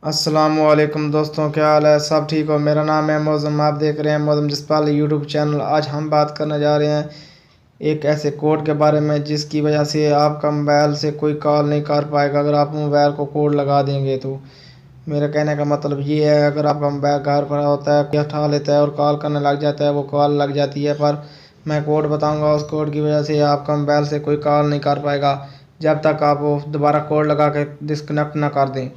अस्सलामुअलैकुम दोस्तों, क्या हाल है? सब ठीक हो? मेरा नाम है मौज़म, आप देख रहे हैं मौज़म जसपाल यूट्यूब चैनल। आज हम बात करने जा रहे हैं एक ऐसे कोड के बारे में जिसकी वजह से आपका मोबाइल से कोई कॉल नहीं कर पाएगा अगर आप मोबाइल को कोड लगा देंगे तो। मेरा कहने का मतलब ये है, अगर आपका मोबाइल घर पर होता है, कोई उठा लेता है और कॉल करने लग जाता है, वो कॉल लग जाती है, पर मैं कोड बताऊंगा, उस कोड की वजह से आपका मोबाइल से कोई कॉल नहीं कर पाएगा जब तक आप वो दोबारा कोड लगा के डिस्कनेक्ट ना कर दें।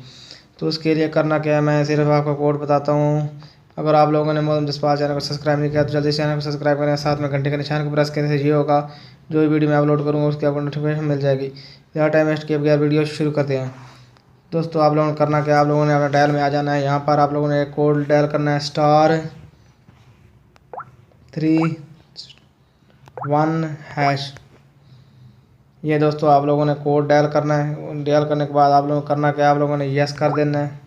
तो उसके लिए करना क्या है, मैं सिर्फ आपको कोड बताता हूँ। अगर आप लोगों ने मौज़म जसपाल चैनल को सब्सक्राइब नहीं किया तो जल्दी चैनल को सब्सक्राइब करें, साथ में घंटे के निशान को प्रेस करने से ये होगा जो भी वीडियो मैं अपलोड करूँगा उसकी आपको नोटिफिकेशन मिल जाएगी। ज़्यादा टाइम वेस्ट किए बगैर वीडियो शुरू करते हैं। दोस्तों, आप लोगों ने करना क्या, आप लोगों ने अपना डायल में आ जाना है। यहाँ पर आप लोगों ने एक कोड डायल करना है, *3 1#। ये दोस्तों आप लोगों ने कोड डायल करना है। डायल करने के बाद आप लोगों को करना क्या, आप लोगों ने यस कर देना है।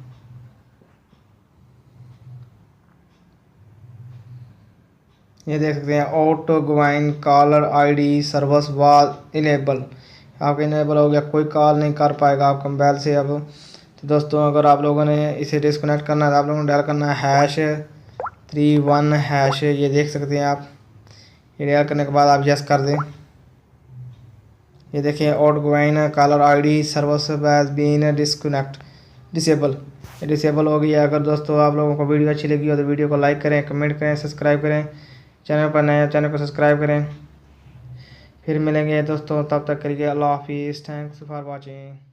ये देख सकते हैं, ऑटो गोवाइन caller ID service was enable. आपका इनेबल हो गया, कोई कॉल नहीं कर पाएगा आपका मोबाइल से अब। तो दोस्तों, अगर आप लोगों ने इसे डिस्कनेक्ट करना है तो आप लोगों ने डायल करना है #31#। ये देख सकते हैं आप। ये डायल करने के बाद आप यस कर दें। ये देखिए, ऑटो गोवाइन caller ID service was been disable disable हो गया। अगर दोस्तों आप लोगों को वीडियो अच्छी लगी हो तो वीडियो को लाइक करें, कमेंट करें, सब्सक्राइब करें। चैनल पर नए चैनल को सब्सक्राइब करें। फिर मिलेंगे दोस्तों, तब तक के लिए अल्लाह हाफिज़। Thanks for watching.